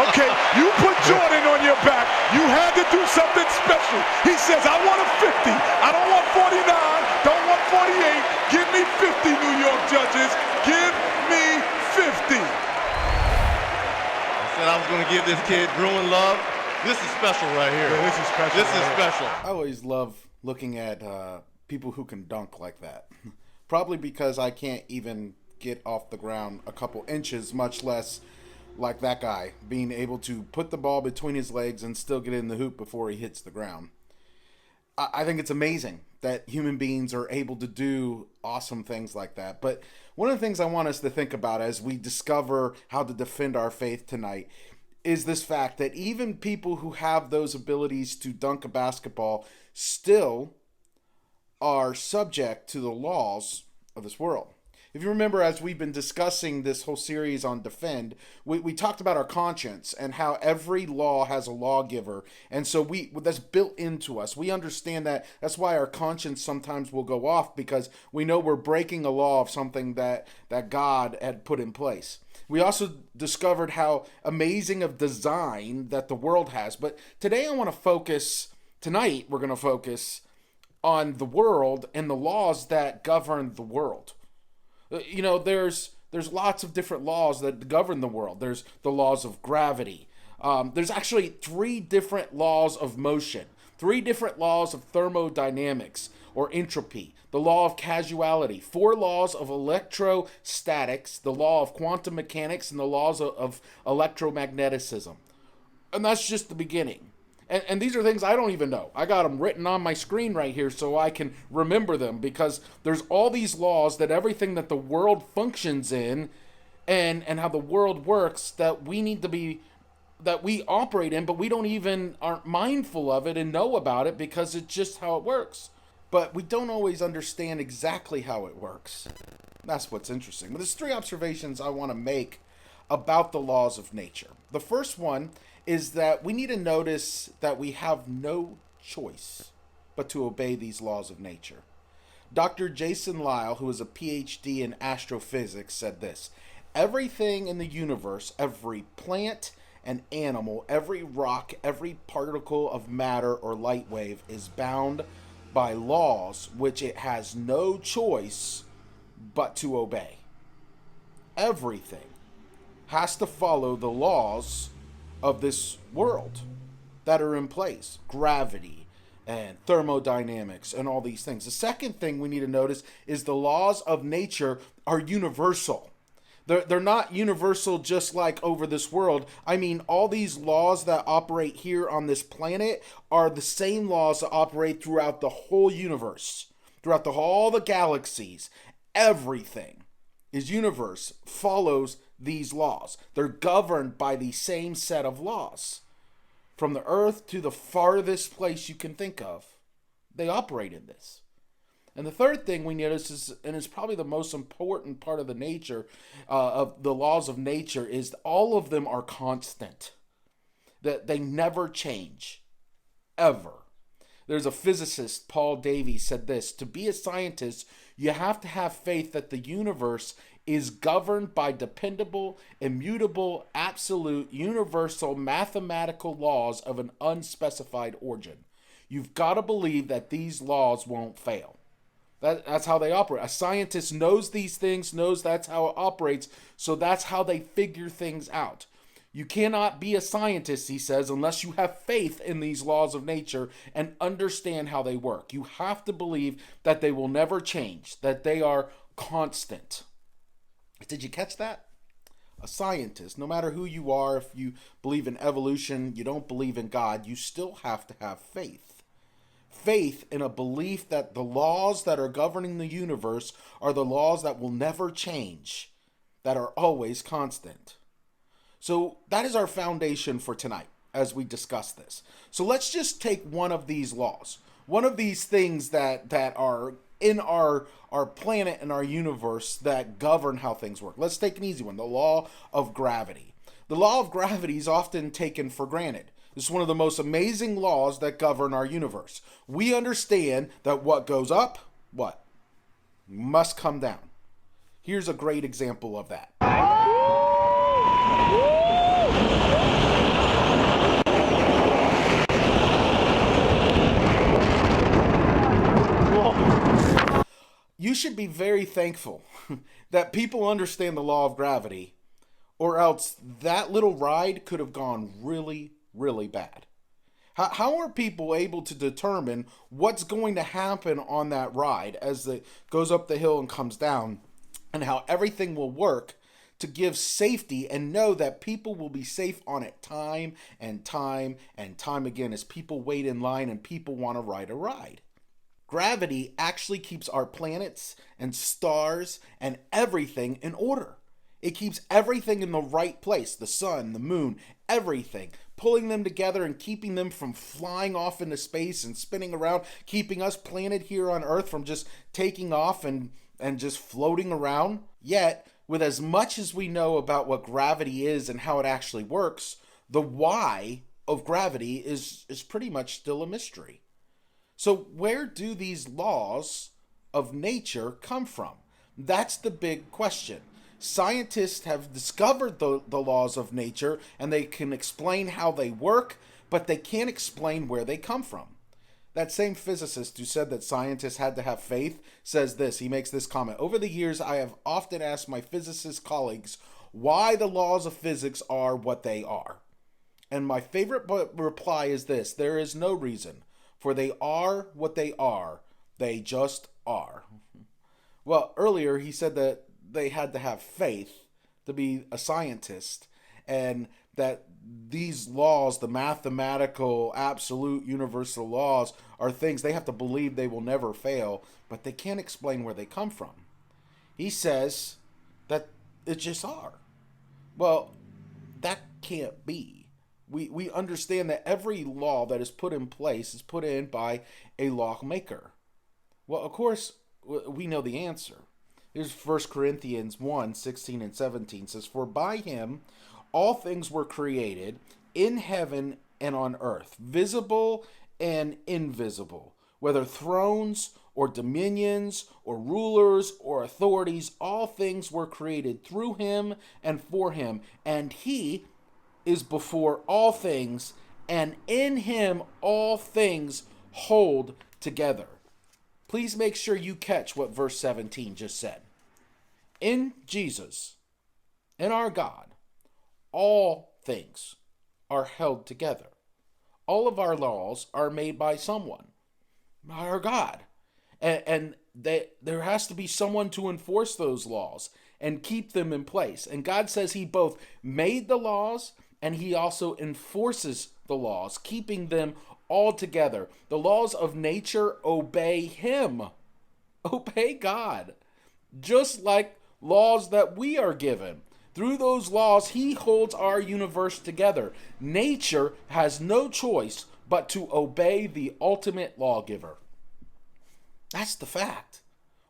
Okay, you put Jordan on your back. You had to do something special. He says, I want a 50. I don't want 49. Don't want 48. Give me 50, New York judges. Give me 50. I said I was going to give this kid Bruin love. This is special right here. Yeah, this is special. This is special. I always love looking at people who can dunk like that. Probably because I can't even get off the ground a couple inches, much less like that guy being able to put the ball between his legs and still get in the hoop before he hits the ground. I think it's amazing that human beings are able to do awesome things like that. But one of the things I want us to think about as we discover how to defend our faith tonight is this fact that even people who have those abilities to dunk a basketball still are subject to the laws of this world. If you remember, as we've been discussing this whole series on Defend, we talked about our conscience and how every law has a lawgiver. And so that's built into us. We understand that. That's why our conscience sometimes will go off, because we know we're breaking a law of something that God had put in place. We also discovered how amazing of design that the world has. But tonight we're going to focus on the world and the laws that govern the world. You know, there's lots of different laws that govern the world. There's the laws of gravity. There's actually 3 different laws of motion, 3 different laws of thermodynamics or entropy, the law of causality, 4 laws of electrostatics, the law of quantum mechanics, and the laws of electromagnetism. And that's just the beginning. And these are things I don't even know. I got them written on my screen right here so I can remember them, because there's all these laws that everything that the world functions in and how the world works that we operate in, but we aren't mindful of it and know about it because it's just how it works. But we don't always understand exactly how it works. That's what's interesting. But there's 3 observations I want to make about the laws of nature. The first one is that we need to notice that we have no choice but to obey these laws of nature. Dr. Jason Lisle, who is a PhD in astrophysics, said this: everything in the universe, every plant and animal, every rock, every particle of matter or light wave is bound by laws which it has no choice but to obey. Everything has to follow the laws of this world that are in place. Gravity and thermodynamics and all these things. The second thing we need to notice is the laws of nature are universal. They're not universal just like over this world. I mean, all these laws that operate here on this planet are the same laws that operate throughout the whole universe, throughout all the galaxies. Everything is universe follows these laws. They're governed by the same set of laws. From the earth to the farthest place you can think of, they operate in this. And the third thing we notice is, and it's probably the most important part of the nature, of the laws of nature, is all of them are constant. That they never change, ever. There's a physicist, Paul Davies, said this: to be a scientist, you have to have faith that the universe is governed by dependable, immutable, absolute, universal, mathematical laws of an unspecified origin. You've got to believe that these laws won't fail. That's how they operate. A scientist knows these things, knows that's how it operates, so that's how they figure things out. You cannot be a scientist, he says, unless you have faith in these laws of nature and understand how they work. You have to believe that they will never change, that they are constant. Did you catch that? A scientist, no matter who you are, if you believe in evolution, you don't believe in God, you still have to have faith. Faith in a belief that the laws that are governing the universe are the laws that will never change, that are always constant. So that is our foundation for tonight as we discuss this. So let's just take one of these laws, one of these things that are in our planet and our universe that govern how things work. Let's take an easy one, the law of gravity. The law of gravity is often taken for granted. It's one of the most amazing laws that govern our universe. We understand that what goes up, must come down. Here's a great example of that. You should be very thankful that people understand the law of gravity, or else that little ride could have gone really, really bad. How are people able to determine what's going to happen on that ride as it goes up the hill and comes down, and how everything will work to give safety and know that people will be safe on it time and time and time again as people wait in line and people want to ride a ride? Gravity actually keeps our planets and stars and everything in order. It keeps everything in the right place, the sun, the moon, everything, pulling them together and keeping them from flying off into space and spinning around, keeping us planted here on Earth from just taking off and just floating around. Yet, with as much as we know about what gravity is and how it actually works, the why of gravity is pretty much still a mystery. So where do these laws of nature come from? That's the big question. Scientists have discovered the laws of nature and they can explain how they work, but they can't explain where they come from. That same physicist who said that scientists had to have faith says this. He makes this comment. Over the years, I have often asked my physicist colleagues why the laws of physics are what they are. And my favorite reply is this. There is no reason, for they are what they are. They just are. Well, earlier he said that they had to have faith to be a scientist, and that these laws, the mathematical, absolute, universal laws, are things they have to believe they will never fail, but they can't explain where they come from. He says that it just are. Well, that can't be. We understand that every law that is put in place is put in by a lawmaker. Well, of course, we know the answer. Here's 1 Corinthians 1, 16 and 17 says, For by him all things were created in heaven and on earth, visible and invisible, whether thrones or dominions or rulers or authorities, all things were created through him and for him. And he is before all things, and in him all things hold together. Please make sure you catch what verse 17 just said. In Jesus, in our God, all things are held together. All of our laws are made by someone, our God. And there has to be someone to enforce those laws and keep them in place. And God says he both made the laws and he also enforces the laws, keeping them all together. The laws of nature obey him, obey God, just like laws that we are given. Through those laws, he holds our universe together. Nature has no choice but to obey the ultimate lawgiver. That's the fact.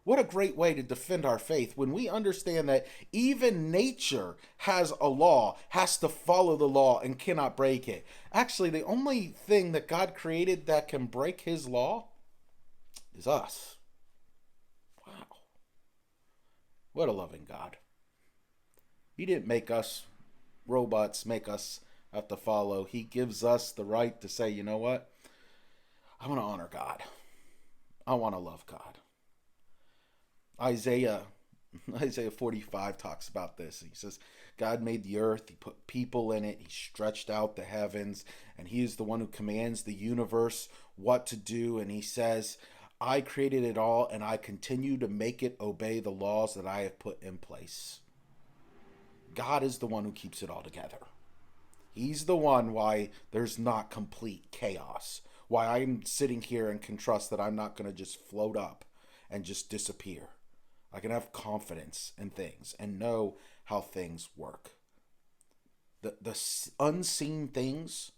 What a great way to defend our faith when we understand that even nature has a law, has to follow the law, and cannot break it. Actually, the only thing that God created that can break his law is us. Wow. What a loving God. He didn't make us robots, make us have to follow. He gives us the right to say, you know what? I want to honor God. I want to love God. Isaiah 45 talks about this. He says, God made the earth, he put people in it, he stretched out the heavens, and he is the one who commands the universe what to do. And he says, I created it all, and I continue to make it obey the laws that I have put in place. God is the one who keeps it all together. He's the one why there's not complete chaos. Why I'm sitting here and can trust that I'm not going to just float up and just disappear. I can have confidence in things and know how things work. The unseen things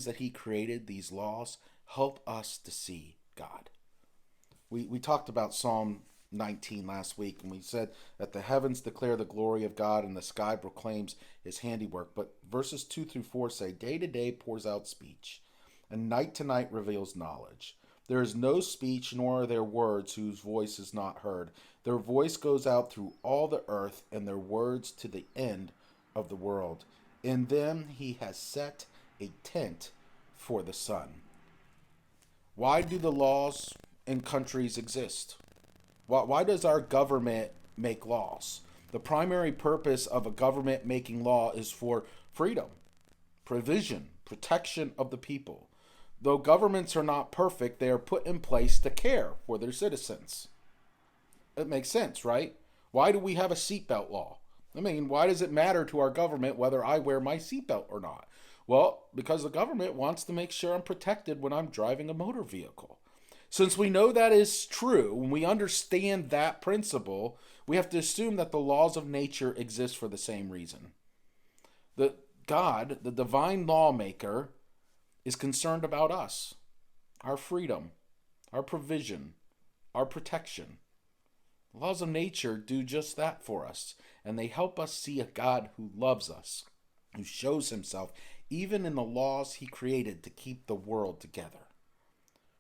that he created, these laws, help us to see God. We talked about Psalm 19 last week, and we said that the heavens declare the glory of God and the sky proclaims his handiwork. But verses 2 through 4 say, Day to day pours out speech, and night to night reveals knowledge. There is no speech, nor are there words whose voice is not heard. Their voice goes out through all the earth, and their words to the end of the world. In them he has set a tent for the sun. Why do the laws in countries exist? Why does our government make laws? The primary purpose of a government making law is for freedom, provision, protection of the people. Though governments are not perfect, they are put in place to care for their citizens. It makes sense, right? Why do we have a seatbelt law? I mean, why does it matter to our government whether I wear my seatbelt or not? Well, because the government wants to make sure I'm protected when I'm driving a motor vehicle. Since we know that is true, when we understand that principle, we have to assume that the laws of nature exist for the same reason. The God, the divine lawmaker, is concerned about us, our freedom, our provision, our protection. The laws of nature do just that for us, and they help us see a God who loves us, who shows himself even in the laws he created to keep the world together.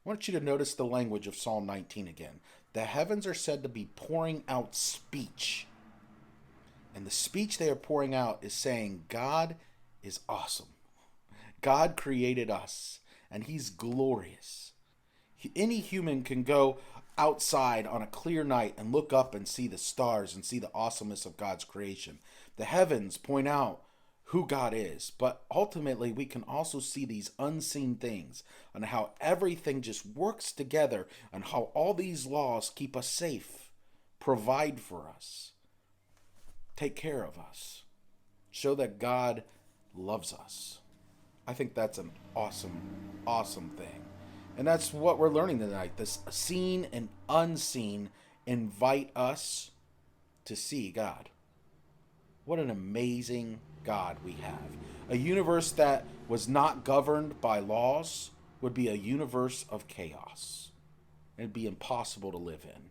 I want you to notice the language of Psalm 19 again. The heavens are said to be pouring out speech. And the speech they are pouring out is saying God is awesome. God created us, and he's glorious. Any human can go outside on a clear night and look up and see the stars and see the awesomeness of God's creation. The heavens point out who God is, but ultimately we can also see these unseen things and how everything just works together and how all these laws keep us safe, provide for us, take care of us, show that God loves us. I think that's an awesome, awesome thing. And that's what we're learning tonight. This seen and unseen invite us to see God. What an amazing God we have. A universe that was not governed by laws would be a universe of chaos. It'd be impossible to live in.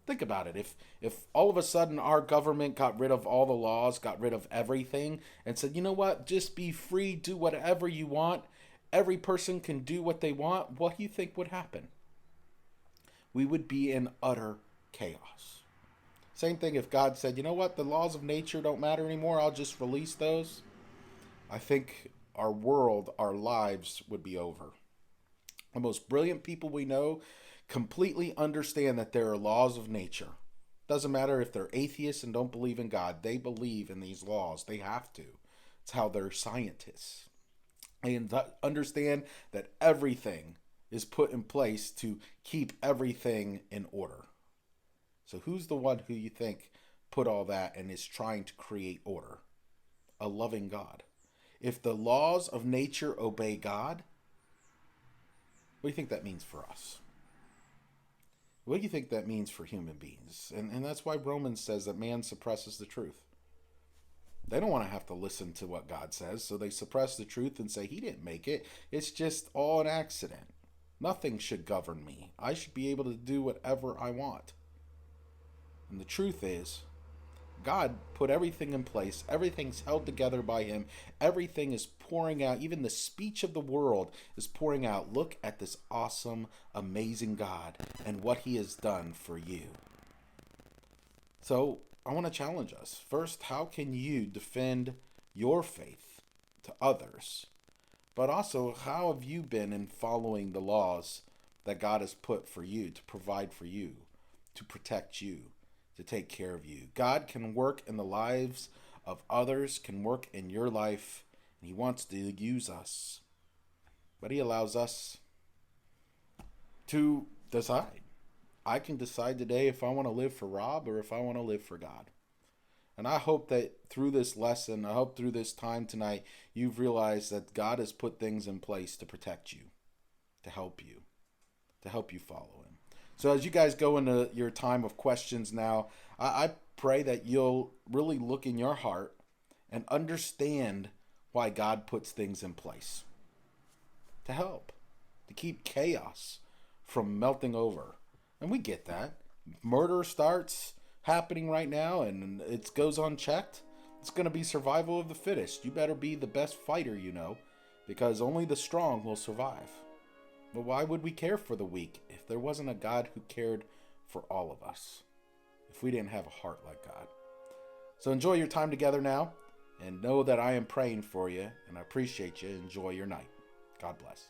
Think about it. If all of a sudden our government got rid of all the laws, got rid of everything, and said, you know what, just be free, do whatever you want, every person can do what they want, what do you think would happen? We would be in utter chaos. Same thing if God said, you know what, the laws of nature don't matter anymore, I'll just release those. I think our world, our lives would be over. The most brilliant people we know completely understand that there are laws of nature. Doesn't matter if they're atheists and don't believe in God, they believe in these laws. They have to. It's how they're scientists. And understand that everything is put in place to keep everything in order. So who's the one who you think put all that and is trying to create order? A loving God. If the laws of nature obey God, what do you think that means for us? What do you think that means for human beings? And that's why Romans says that man suppresses the truth. They don't want to have to listen to what God says, so they suppress the truth and say, he didn't make it. It's just all an accident. Nothing should govern me. I should be able to do whatever I want. And the truth is, God put everything in place. Everything's held together by him. Everything is pouring out. Even the speech of the world is pouring out. Look at this awesome, amazing God and what he has done for you. So I want to challenge us. First, how can you defend your faith to others? But also, how have you been in following the laws that God has put for you, to provide for you, to protect you, to take care of you? God can work in the lives of others, can work in your life, and he wants to use us. But he allows us to decide. I can decide today if I want to live for Rob or if I want to live for God. And I hope that through this lesson, I hope through this time tonight, you've realized that God has put things in place to protect you, to help you follow him. So as you guys go into your time of questions now, I pray that you'll really look in your heart and understand why God puts things in place. To help, to keep chaos from melting over. And we get that. Murder starts happening right now and it goes unchecked. It's going to be survival of the fittest. You better be the best fighter you know, because only the strong will survive. But why would we care for the weak if there wasn't a God who cared for all of us? If we didn't have a heart like God. So enjoy your time together now and know that I am praying for you and I appreciate you. Enjoy your night. God bless.